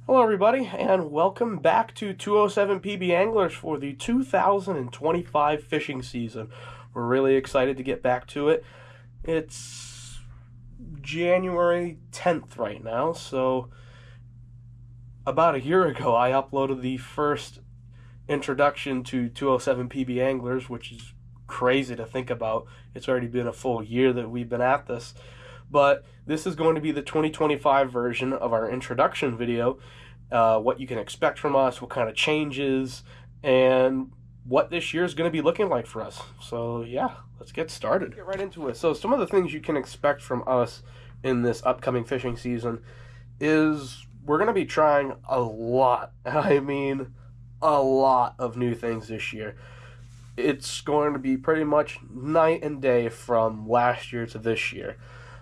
Hello, everybody, and welcome back to 207PB Anglers for the 2025 fishing season. We're really excited to get back to it. It's January 10th right now, so about a year ago I uploaded the first introduction to 207PB Anglers, which is crazy to think about. It's already been a full year that we've been at this. But this is going to be the 2025 version of our introduction video, what you can expect from us, what kind of changes, and what this year is going to be looking like for us. So yeah, let's get started. Get right into it. So some of the things you can expect from us in this upcoming fishing season is we're going to be trying a lot of new things this year. It's going to be pretty much night and day from last year to this year.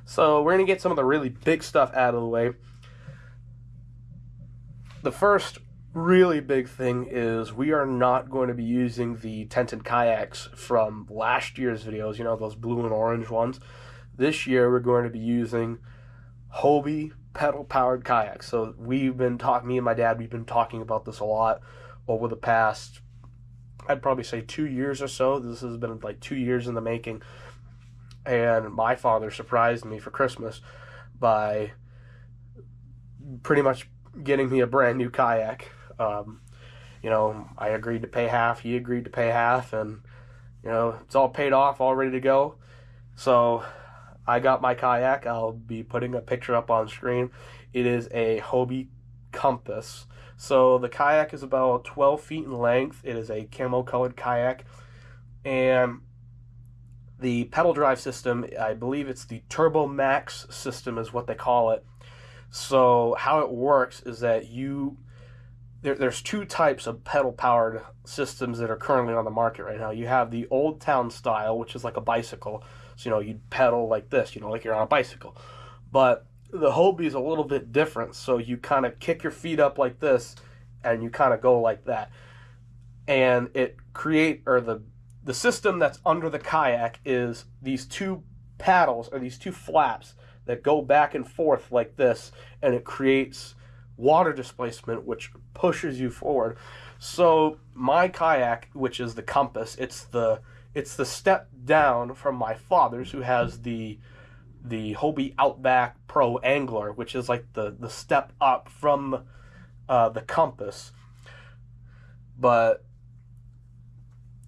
So we're going to get some of the really big stuff out of the way. The first really big thing is we are not going to be using the tented kayaks from last year's videos, those blue and orange ones. This year we're going to be using Hobie pedal-powered kayaks. So me and my dad, we've been talking about this a lot over the past, I'd probably say 2 years or so. This has been like 2 years in the making. And my father surprised me for Christmas by pretty much getting me a brand new kayak. I agreed to pay half, he agreed to pay half, and, it's all paid off, all ready to go. So I got my kayak. I'll be putting a picture up on screen. It is a Hobie Compass. So the kayak is about 12 feet in length. It is a camo-colored kayak, and the pedal drive system, I believe it's the Turbo Max system is what they call it. So how it works is that there's two types of pedal-powered systems that are currently on the market right now. You have the Old Town style, which is like a bicycle. So, you'd pedal like this, like you're on a bicycle. But the Hobie is a little bit different. So you kind of kick your feet up like this, and you kind of go like that. And the system that's under the kayak is these two paddles, or these two flaps that go back and forth like this, and it creates water displacement, which pushes you forward. So my kayak, which is the Compass, it's the step down from my father's, who has the Hobie Outback Pro Angler, which is like the step up from the Compass. But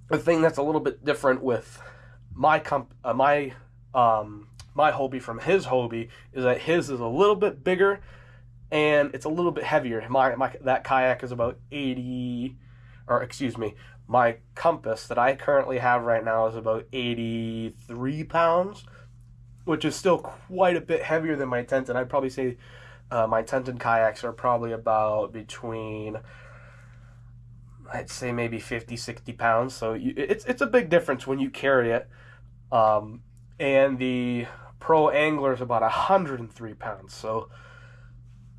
the thing that's a little bit different with my Hobie from his Hobie is that his is a little bit bigger and it's a little bit heavier. That kayak is about my Compass that I currently have right now is about 83 pounds, which is still quite a bit heavier than my tented. I'd probably say my tented kayaks are probably about between, I'd say maybe 50, 60 pounds. So it's a big difference when you carry it. And the Pro Angler is about 103 pounds. So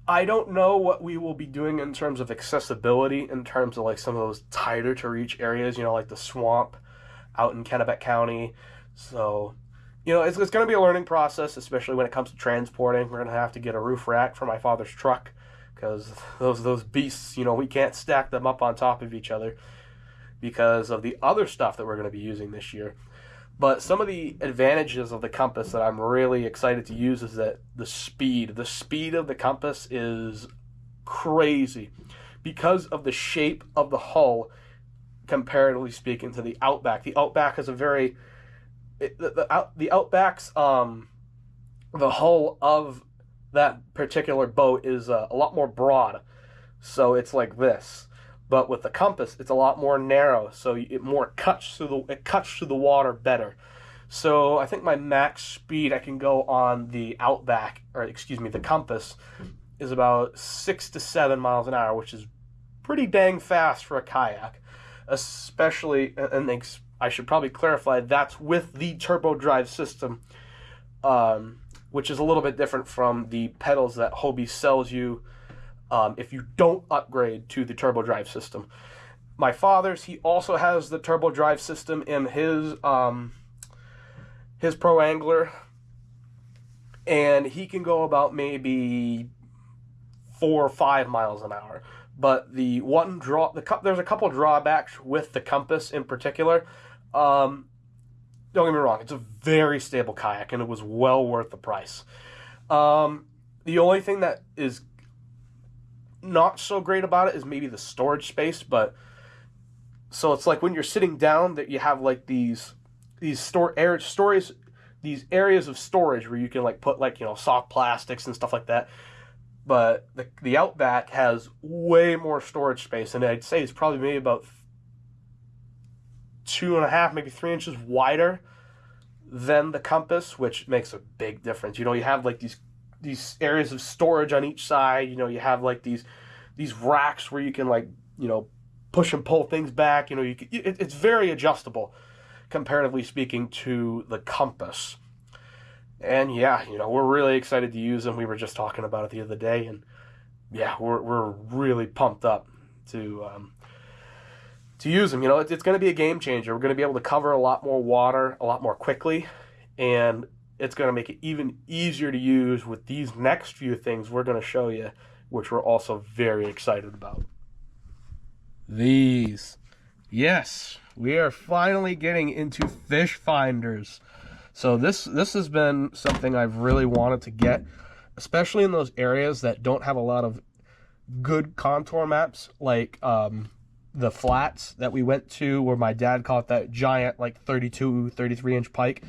I don't know what we will be doing in terms of accessibility, in terms of like some of those tighter to reach areas, like the swamp out in Kennebec County. So, it's going to be a learning process, especially when it comes to transporting. We're going to have to get a roof rack for my father's truck, because those beasts, we can't stack them up on top of each other because of the other stuff that we're going to be using this year. But some of the advantages of the Compass that I'm really excited to use is that the speed of the Compass is crazy because of the shape of the hull, comparatively speaking, to the Outback. The Outback is the Outback's the hull of that particular boat is a lot more broad, so it's like this. But with the Compass, it's a lot more narrow, so it cuts through the water better. So I think my max speed I can go on the the Compass, is about 6 to 7 miles an hour, which is pretty dang fast for a kayak. Especially, and I should probably clarify, that's with the turbo drive system, which is a little bit different from the pedals that Hobie sells you if you don't upgrade to the turbo drive system. My father's, he also has the turbo drive system in his Pro Angler, and he can go about maybe 4 or 5 miles an hour. But there's a couple drawbacks with the Compass in particular. Don't get me wrong, it's a very stable kayak, and it was well worth the price. The only thing that is not so great about it is maybe the storage space, but so it's like when you're sitting down that you have like these areas of storage where you can like put like, you know, soft plastics and stuff like that. But the Outback has way more storage space, and I'd say it's probably maybe about 2.5, maybe 3 inches wider than the Compass, which makes a big difference. You know, you have like these areas of storage on each side. You know, you have like these racks where you can like, you know, push and pull things back. You know, it's very adjustable, comparatively speaking, to the Compass. And yeah, you know, we're really excited to use them. We were just talking about it the other day, and yeah, we're really pumped up to use them. You know, it's going to be a game changer. We're going to be able to cover a lot more water a lot more quickly, and it's going to make it even easier to use with these next few things we're going to show you, which we're also very excited about. These. Yes, we are finally getting into fish finders. So this has been something I've really wanted to get, especially in those areas that don't have a lot of good contour maps, like the flats that we went to where my dad caught that giant like 32, 33-inch pike.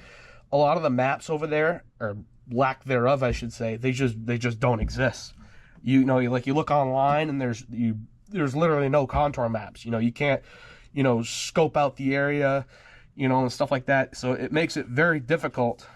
A lot of the maps over there, or lack thereof, I should say, they just don't exist. You know, you look online and there's literally no contour maps. You know, you can't, you know, scope out the area, you know, and stuff like that. So it makes it very difficult,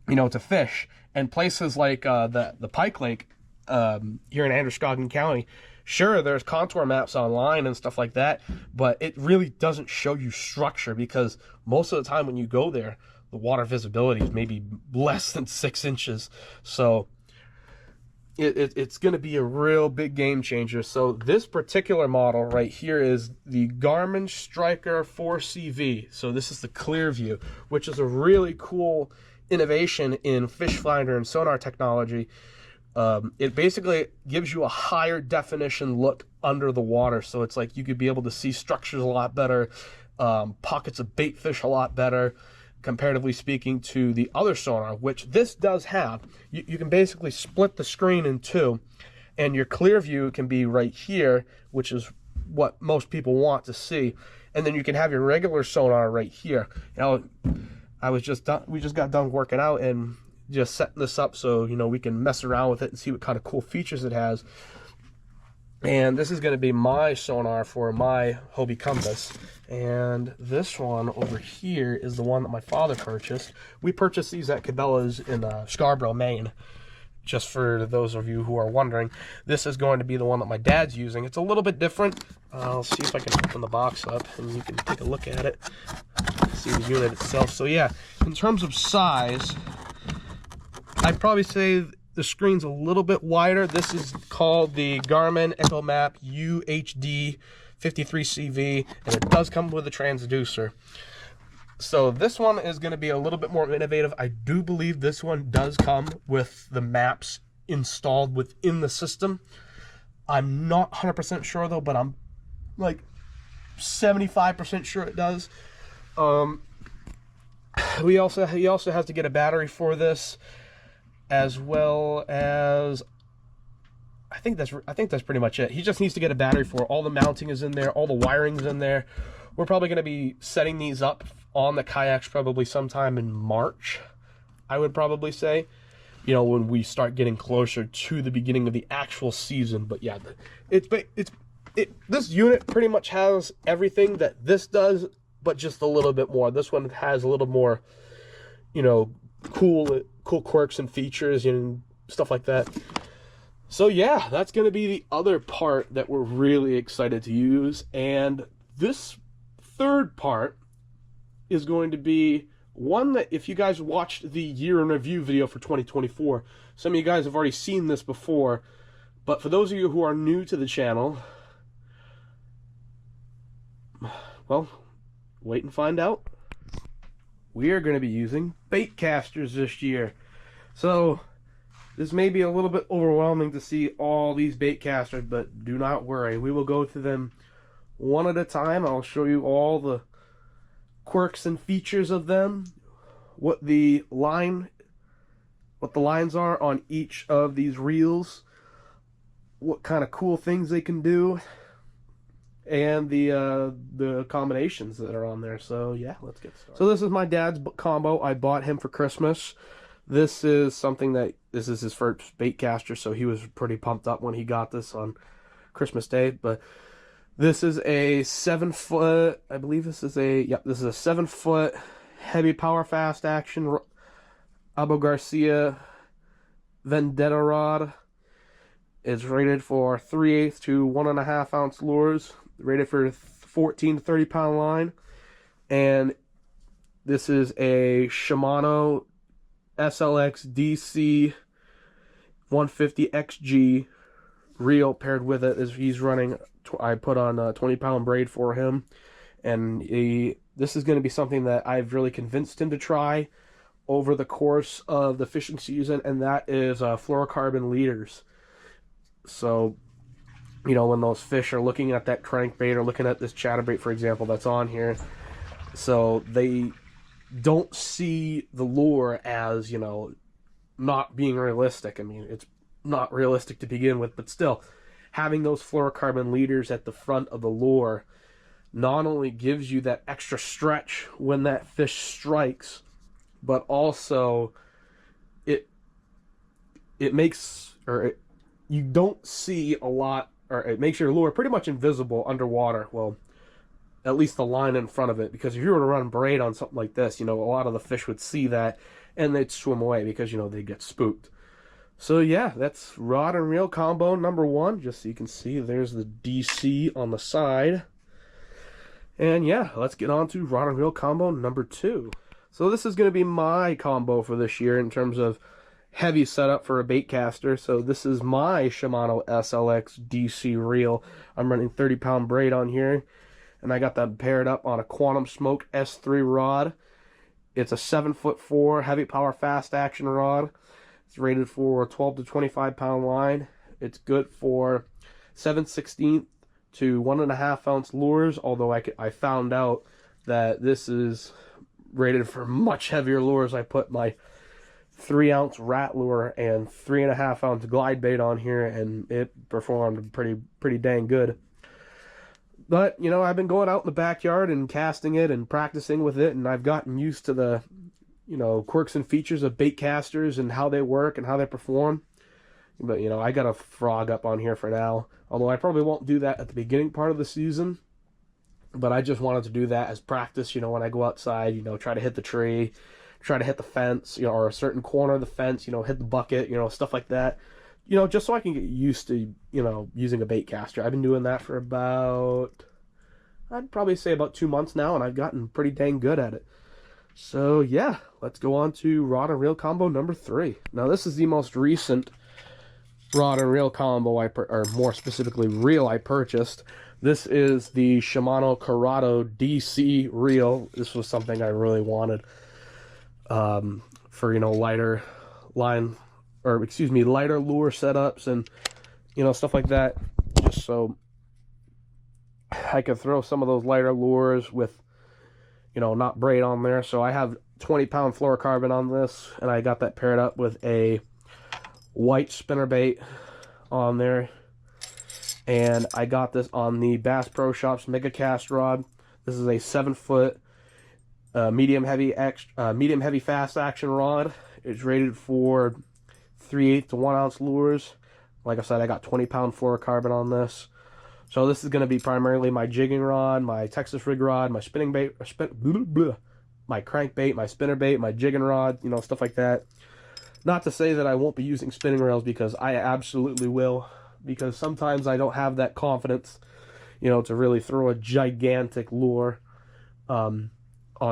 you know, to fish. And places like the Pike Lake here in Androscoggin County, sure, there's contour maps online and stuff like that, but it really doesn't show you structure, because most of the time when you go there, the water visibility is maybe less than 6 inches. So it's going to be a real big game changer. So this particular model right here is the Garmin Striker 4CV. So this is the clear view, which is a really cool innovation in fish finder and sonar technology. It basically gives you a higher definition look under the water. So it's like you could be able to see structures a lot better, pockets of bait fish a lot better, comparatively speaking to the other sonar, which this does have. You can basically split the screen in two, and your clear view can be right here, which is what most people want to see. And then you can have your regular sonar right here. Now, we just got done working out and just setting this up so, you know, we can mess around with it and see what kind of cool features it has. And this is going to be my sonar for my Hobie Compass. And this one over here is the one that my father purchased. We purchased these at Cabela's in Scarborough, Maine. Just for those of you who are wondering, this is going to be the one that my dad's using. It's a little bit different. I'll see if I can open the box up and you can take a look at it, see the unit itself. So yeah, in terms of size, I'd probably say the screen's a little bit wider. This is called the Garmin EchoMap UHD 53CV, and it does come with a transducer. So this one is going to be a little bit more innovative. I do believe this one does come with the maps installed within the system. I'm not 100% sure though, but I'm like 75% sure it does. He also has to get a battery for this, as well as I think that's pretty much it. He just needs to get a battery for it. All the mounting is in there, all the wiring's in there. We're probably going to be setting these up on the kayaks probably sometime in March, I would probably say, you know, when we start getting closer to the beginning of the actual season. But yeah, this unit pretty much has everything that this does, but just a little bit more. This one has a little more, you know, cool quirks and features and stuff like that. So yeah, that's going to be the other part that we're really excited to use. And this third part is going to be one that, if you guys watched the year in review video for 2024, some of you guys have already seen this before, but for those of you who are new to the channel, well, wait and find out. We are going to be using bait casters this year. So This may be a little bit overwhelming to see all these bait casters, but do not worry. We will go through them one at a time. I'll show you all the quirks and features of them, what the lines are on each of these reels, what kind of cool things they can do, and the combinations that are on there. So yeah, let's get started. So this is my dad's combo. I bought him for Christmas. This is his first bait caster, so he was pretty pumped up when he got this on Christmas Day. But this is a 7-foot, I believe this is a 7-foot heavy power fast action Abu Garcia Vendetta rod. It's rated for 3/8 to 1.5 ounce lures, rated for 14 to 30 pound line, and this is a Shimano SLX DC 150 XG reel paired with it. He's running, I put on a 20-pound braid for him, and this is going to be something that I've really convinced him to try over the course of the fishing season, and that is fluorocarbon leaders. So, you know, when those fish are looking at that crankbait or looking at this chatterbait, for example, that's on here, so they don't see the lure as, you know, not being realistic. I mean, it's not realistic to begin with, but still, having those fluorocarbon leaders at the front of the lure not only gives you that extra stretch when that fish strikes, but also you don't see a lot, or it makes your lure pretty much invisible underwater. Well, at least the line in front of it, because if you were to run braid on something like this, you know, a lot of the fish would see that and they'd swim away because, you know, they get spooked. So yeah, that's rod and reel combo number 1. Just so you can see, there's the DC on the side. And yeah, let's get on to rod and reel combo number 2. So this is going to be my combo for this year in terms of heavy setup for a bait caster. So this is my Shimano SLX DC reel. I'm running 30-pound braid on here, and I got that paired up on a Quantum Smoke S3 rod. It's a 7'4" heavy power fast action rod. It's rated for 12 to 25 pound line. It's good for 7/16 to 1.5 ounce lures, although I found out that this is rated for much heavier lures. I put my 3-ounce rat lure and 3.5 ounce glide bait on here, and it performed pretty dang good. But, you know, I've been going out in the backyard and casting it and practicing with it, and I've gotten used to the, you know, quirks and features of bait casters and how they work and how they perform. But, you know, I got a frog up on here for now, although I probably won't do that at the beginning part of the season. But I just wanted to do that as practice, you know, when I go outside, you know, try to hit the tree, try to hit the fence, you know, or a certain corner of the fence, you know, hit the bucket, you know, stuff like that. You know, just so I can get used to, you know, using a bait caster. I've been doing that for about, I'd probably say about 2 months now, and I've gotten pretty dang good at it. So yeah, let's go on to rod and reel combo number 3. Now this is the most recent rod and reel combo or more specifically reel I purchased. This is the Shimano Corrado DC reel. This was something I really wanted for, you know, lighter lure setups and, you know, stuff like that, just so I could throw some of those lighter lures with, you know, not braid on there. So I have 20-pound fluorocarbon on this, and I got that paired up with a white spinnerbait on there, and I got this on the Bass Pro Shops Mega Cast rod. This is a 7-foot medium heavy fast action rod. It's rated for 3/8 to 1 ounce lures. Like I said, I got 20-pound fluorocarbon on this. So this is going to be primarily my jigging rod, my Texas rig rod, my spinning bait, my crankbait, my spinnerbait, my jigging rod, you know, stuff like that. Not to say that I won't be using spinning rails, because I absolutely will. Because sometimes I don't have that confidence, you know, to really throw a gigantic lure on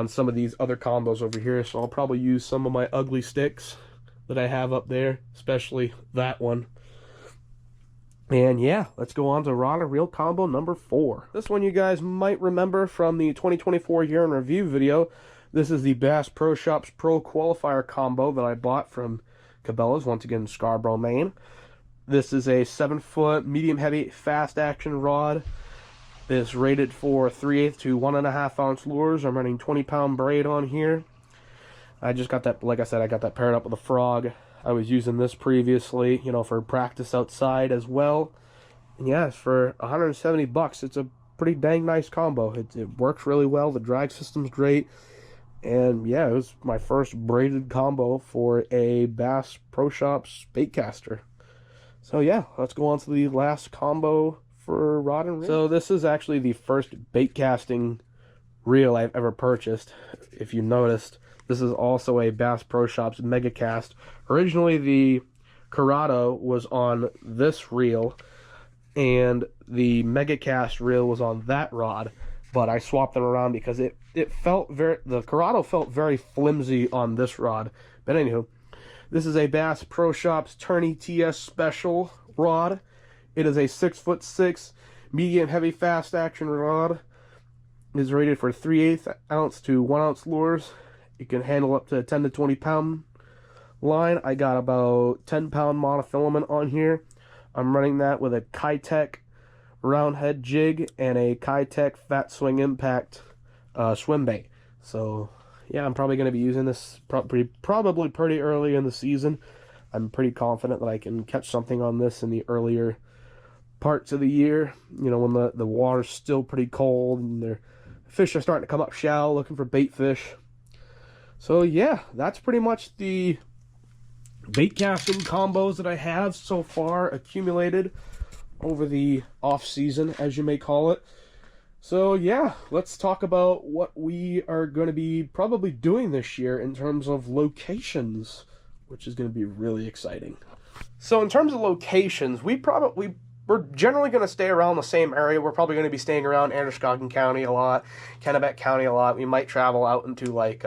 some of these other combos over here. So I'll probably use some of my ugly sticks that I have up there, especially that one. And yeah, let's go on to rod and reel combo number 4. This one you guys might remember from the 2024 year in review video. This is the Bass Pro Shops Pro Qualifier combo that I bought from Cabela's, once again, Scarborough, Maine. This is a 7-foot, medium-heavy, fast-action rod. It's rated for 3/8 to 1.5 ounce lures. I'm running 20-pound braid on here. I just got that, like I said, I got that paired up with a frog. I was using this previously, you know, for practice outside as well. And yeah, for 170 bucks, it's a pretty dang nice combo. It works really well. The drag system's great. And yeah, it was my first braided combo for a Bass Pro Shops baitcaster. So yeah, let's go on to the last combo for rod and reel. So this is actually the first bait casting reel I've ever purchased. If you noticed, this is also a Bass Pro Shops Mega Cast. Originally the Corrado was on this reel and the Mega Cast reel was on that rod, but I swapped them around because the Corrado felt very flimsy on this rod. But anywho, this is a Bass Pro Shops Tourney TS Special rod. It is a 6'6", medium heavy fast action rod. It is rated for 3/8 ounce to 1 ounce lures. It can handle up to 10 to 20 pound line. I got about 10-pound monofilament on here. I'm running that with a Kitech round head jig and a Kitech Fat Swing Impact swim bait. So yeah, I'm probably going to be using this probably pretty early in the season. I'm pretty confident that I can catch something on this in the earlier parts of the year, you know, when the water's still pretty cold and the fish are starting to come up shallow looking for bait fish. So yeah, that's pretty much the bait casting combos that I have so far accumulated over the off season, as you may call it. So yeah, let's talk about what we are going to be probably doing this year in terms of locations, which is going to be really exciting. So in terms of locations, we're generally going to stay around the same area. We're probably going to be staying around Androscoggin County a lot, Kennebec County a lot. We might travel out into like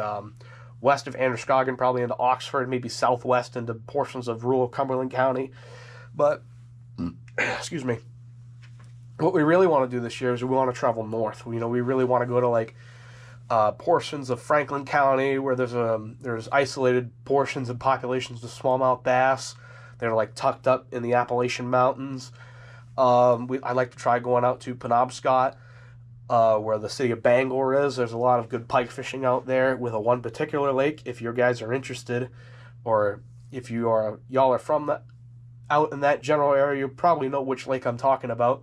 west of Androscoggin, probably into Oxford, maybe southwest into portions of rural Cumberland County. But, excuse me, what we really want to do this year is we want to travel north. You know, we really want to go to like portions of Franklin County where there's isolated portions and populations of smallmouth bass. They're like tucked up in the Appalachian Mountains. I'd like to try going out to Penobscot, where the city of Bangor is. There's a lot of good pike fishing out there with one particular lake. If you guys are interested, or if y'all are from out in that general area, you probably know which lake I'm talking about.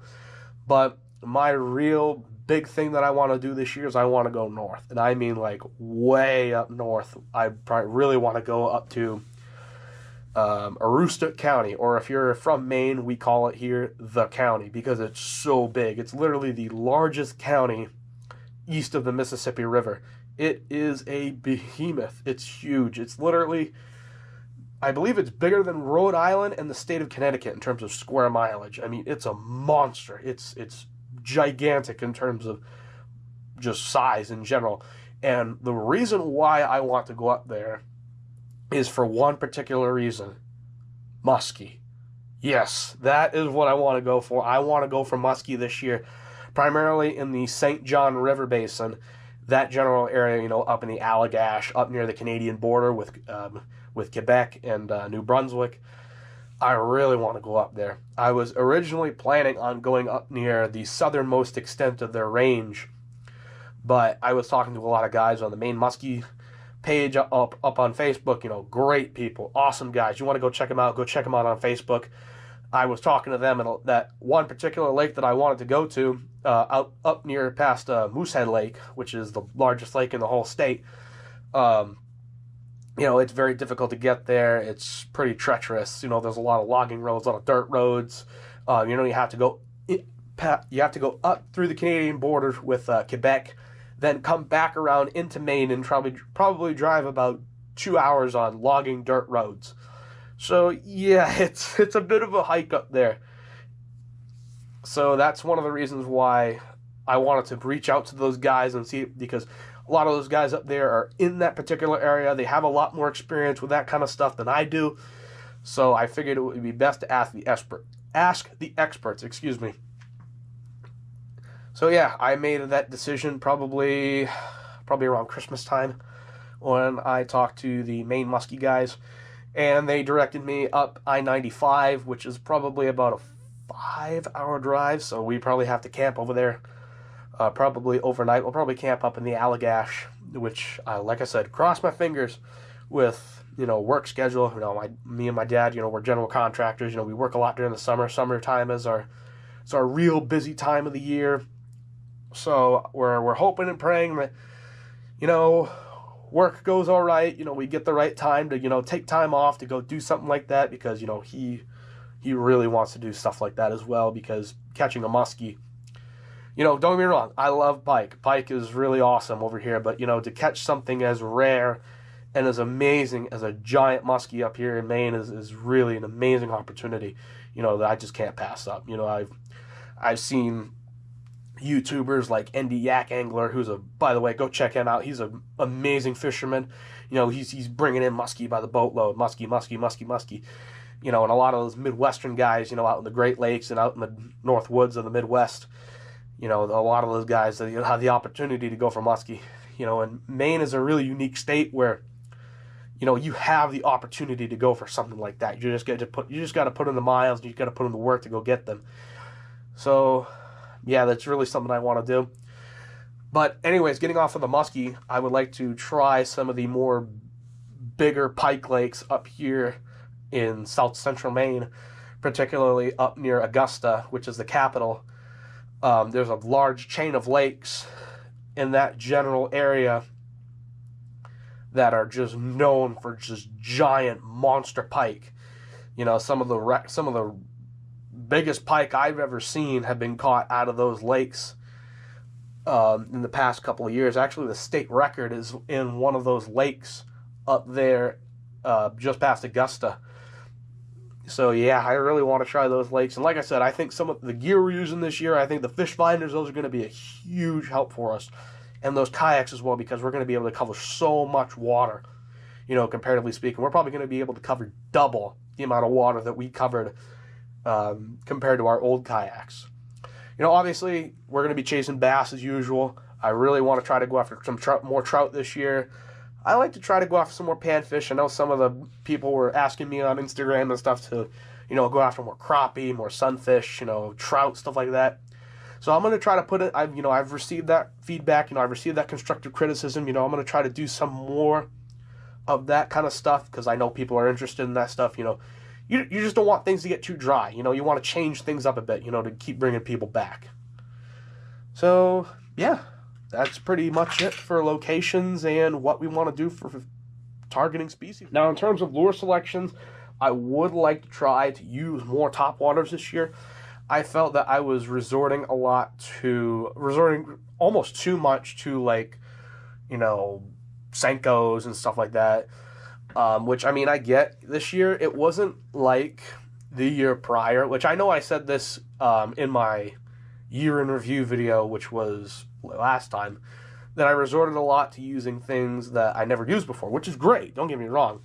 But my real big thing that I want to do this year is I want to go north, and I mean like way up north. I probably really want to go up to Aroostook County, or if you're from Maine, we call it here the county because it's so big. It's literally the largest county east of the Mississippi River. It is a behemoth. It's huge. It's literally, I believe it's bigger than Rhode Island and the state of Connecticut in terms of square mileage. I mean, it's a monster. It's gigantic in terms of just size in general. And the reason why I want to go up there is for one particular reason. Muskie. Yes, that is what I want to go for. I want to go for muskie this year, primarily in the St. John River Basin, that general area, you know, up in the Allagash, up near the Canadian border with Quebec and New Brunswick. I really want to go up there. I was originally planning on going up near the southernmost extent of their range, but I was talking to a lot of guys on the Maine Muskie page up on Facebook. You know, great people, awesome guys. You want to go check them out, go check them out on Facebook. I was talking to them, and that one particular lake that I wanted to go to, up near past Moosehead Lake, which is the largest lake in the whole state. You know, it's very difficult to get there. It's pretty treacherous. You know, there's a lot of logging roads, a lot of dirt roads. You know, you have to go up through the Canadian border with Quebec, then come back around into Maine and probably drive about 2 hours on logging dirt roads. So yeah, it's a bit of a hike up there. So that's one of the reasons why I wanted to reach out to those guys and see, because a lot of those guys up there are in that particular area. They have a lot more experience with that kind of stuff than I do. So I figured it would be best to ask the experts, excuse me. So yeah, I made that decision probably around Christmas time when I talked to the Maine Muskie guys. And they directed me up I-95, which is probably about a 5-hour drive, so we probably have to camp over there, probably overnight. We'll probably camp up in the Allagash, which, like I said, cross my fingers with, work schedule. Me and my dad, we're general contractors. We work a lot during the summer. Summertime is our real busy time of the year. So we're hoping and praying that, work goes all right. We get the right time to, take time off to go do something like that, because, he really wants to do stuff like that as well, because catching a muskie, don't get me wrong, I love pike. Pike is really awesome over here, but, to catch something as rare and as amazing as a giant muskie up here in Maine is really an amazing opportunity, that I just can't pass up. I've seen YouTubers like 207PBAngler, who's by the way, go check him out. He's an amazing fisherman. He's bringing in muskie by the boatload, muskie. And a lot of those Midwestern guys, out in the Great Lakes and out in the North Woods of the Midwest, a lot of those guys that have the opportunity to go for muskie. And Maine is a really unique state where, you have the opportunity to go for something like that. You just got to put in the miles, you got to put in the work to go get them. So, yeah, that's really something I want to do. But anyways, getting off of the muskie, I would like to try some of the more bigger pike lakes up here in south central Maine, particularly up near Augusta, which is the capital. There's a large chain of lakes in that general area that are just known for just giant monster pike. Some of the biggest pike I've ever seen have been caught out of those lakes in the past couple of years. Actually, the state record is in one of those lakes up there just past Augusta. So, yeah, I really want to try those lakes. And like I said, I think some of the gear we're using this year, I think the fish finders, those are going to be a huge help for us. And those kayaks as well, because we're going to be able to cover so much water, comparatively speaking. We're probably going to be able to cover double the amount of water that we covered compared to our old kayaks. Obviously, we're going to be chasing bass as usual. I really want to try to go after some more trout this year. I like to try to go after some more panfish. I know some of the people were asking me on Instagram and stuff to, go after more crappie, more sunfish, trout, stuff like that. So I'm going to try to put it, I've received that feedback, I've received that constructive criticism, I'm going to try to do some more of that kind of stuff, because I know people are interested in that stuff, You just don't want things to get too dry, you want to change things up a bit, to keep bringing people back. So, yeah. That's pretty much it for locations and what we want to do for targeting species. Now, in terms of lure selections, I would like to try to use more topwaters this year. I felt that I was resorting almost too much to, like, Senkos and stuff like that, which, I get. This year, it wasn't like the year prior, which I know I said this in my year in review video, which was last time, that I resorted a lot to using things that I never used before, which is great, don't get me wrong,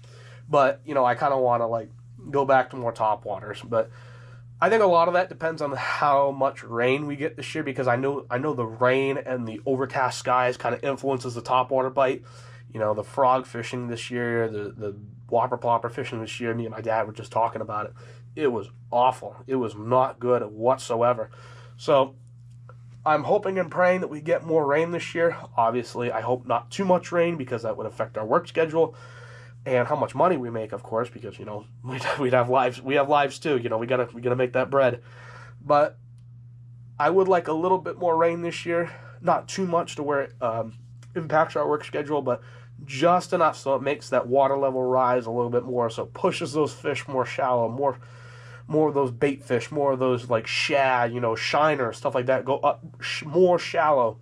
but I kind of want to go back to more topwaters. But I think a lot of that depends on how much rain we get this year, because I know the rain and the overcast skies kind of influences the topwater bite. The frog fishing this year, the whopper plopper fishing this year, me and my dad were just talking about it. It was awful. It was not good whatsoever. So I'm hoping and praying that we get more rain this year. Obviously, I hope not too much rain, because that would affect our work schedule and how much money we make, of course, because we'd have lives. We have lives too. We gotta make that bread. But I would like a little bit more rain this year, not too much to where it impacts our work schedule, but just enough so it makes that water level rise a little bit more, so it pushes those fish more shallow, more of those bait fish, more of those like shad, shiner, stuff like that, go up more shallow.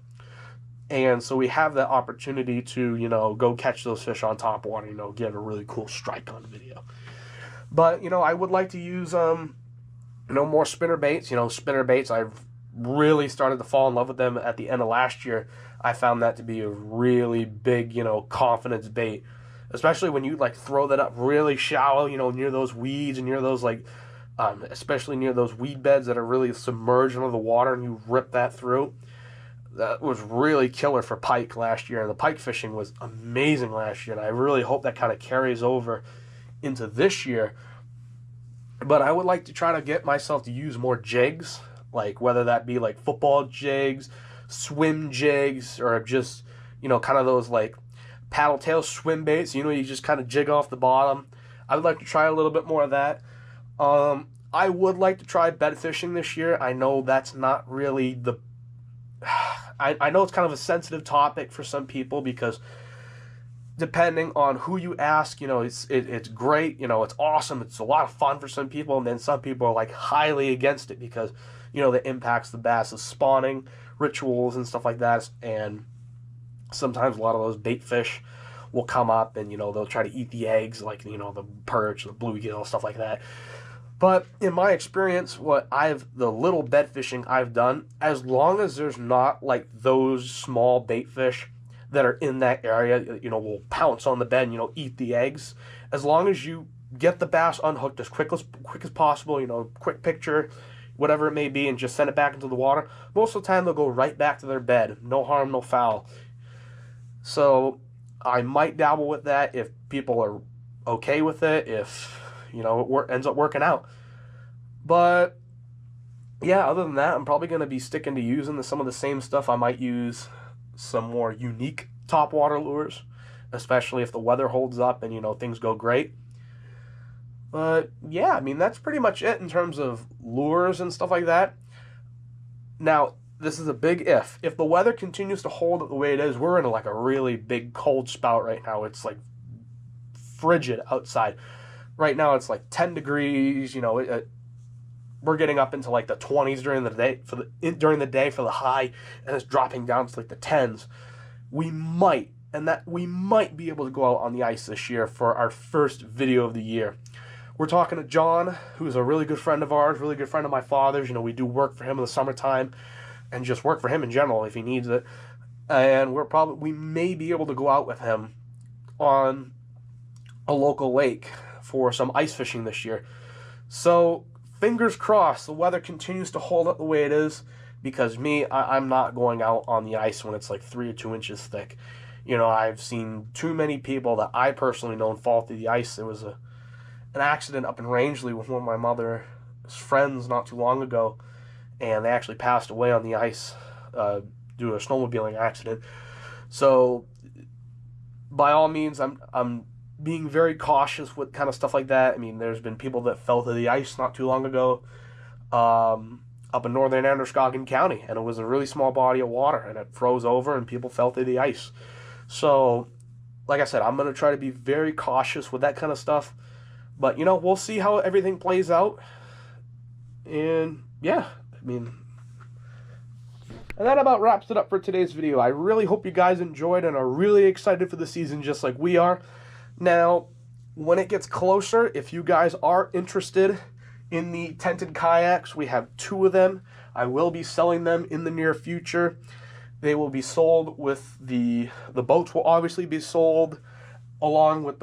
And so we have that opportunity to, go catch those fish on top water, get a really cool strike on the video. But, I would like to use, more spinner baits. Spinner baits, I've really started to fall in love with them at the end of last year. I found that to be a really big, confidence bait, especially when you throw that up really shallow, near those weeds and near those especially near those weed beds that are really submerged under the water, and you rip that through. That was really killer for pike last year, and the pike fishing was amazing last year, and I really hope that kind of carries over into this year. But I would like to try to get myself to use more jigs, like whether that be like football jigs, swim jigs, or just, kind of those like paddle tail swim baits. You just kind of jig off the bottom. I would like to try a little bit more of that. I would like to try bed fishing this year. I know that's not really the... I know it's kind of a sensitive topic for some people because depending on who you ask, it's great, it's awesome, it's a lot of fun for some people, and then some people are like highly against it because, that impacts the bass's spawning rituals and stuff like that, and sometimes a lot of those bait fish will come up and, they'll try to eat the eggs, like, the perch, the bluegill, stuff like that. But in my experience, the little bed fishing I've done, as long as there's not like those small bait fish that are in that area, will pounce on the bed and, eat the eggs. As long as you get the bass unhooked as quick as possible, quick picture, whatever it may be, and just send it back into the water, most of the time they'll go right back to their bed. No harm, no foul. So I might dabble with that if people are okay with it, if, it ends up working out. But yeah, other than that, I'm probably going to be sticking to using some of the same stuff. I might use some more unique topwater lures, especially if the weather holds up and, things go great. But yeah, that's pretty much it in terms of lures and stuff like that. Now, this is a big if. If the weather continues to hold up the way it is, we're in like a really big cold spout right now. It's like frigid outside. Right now it's like 10 degrees, we're getting up into like the 20s during the day for the high, and it's dropping down to like the 10s. We might be able to go out on the ice this year for our first video of the year. We're talking to John, who's a really good friend of ours, really good friend of my father's. We do work for him in the summertime and just work for him in general if he needs it. And we may be able to go out with him on a local lake for some ice fishing this year. So fingers crossed the weather continues to hold up the way it is, because I'm not going out on the ice when it's like 3 or 2 inches thick. I've seen too many people that I personally know fall through the ice. There was an accident up in Rangeley with one of my mother's friends not too long ago, and they actually passed away on the ice due to a snowmobiling accident. So by all means, I'm being very cautious with kind of stuff like that. There's been people that fell through the ice not too long ago up in northern Androscoggin County, and it was a really small body of water, and it froze over, and people fell through the ice. So, like I said, I'm going to try to be very cautious with that kind of stuff. But, we'll see how everything plays out. And, yeah, and that about wraps it up for today's video. I really hope you guys enjoyed and are really excited for the season just like we are. Now, when it gets closer, if you guys are interested in the tented kayaks, we have 2 of them. I will be selling them in the near future. They will be sold with the boats will obviously be sold along with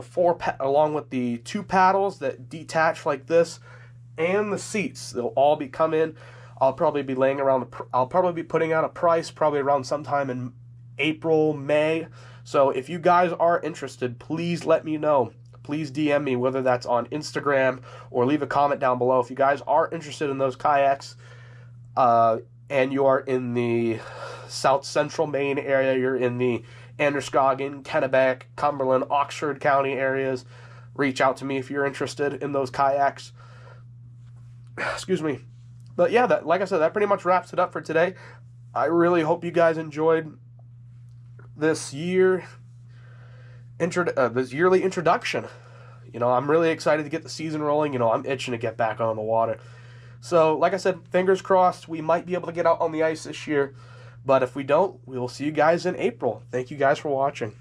the 2 paddles that detach like this, and the seats. They'll all be coming. I'll probably be putting out a price probably around sometime in April, May. So if you guys are interested, please let me know. Please DM me, whether that's on Instagram or leave a comment down below. If you guys are interested in those kayaks, and you are in the South Central Maine area, you're in the Androscoggin, Kennebec, Cumberland, Oxford County areas, reach out to me if you're interested in those kayaks. Excuse me. But yeah, like I said, that pretty much wraps it up for today. I really hope you guys enjoyed this yearly introduction. I'm really excited to get the season rolling. I'm itching to get back on the water. So, like I said, fingers crossed, we might be able to get out on the ice this year. But if we don't, we will see you guys in April. Thank you guys for watching.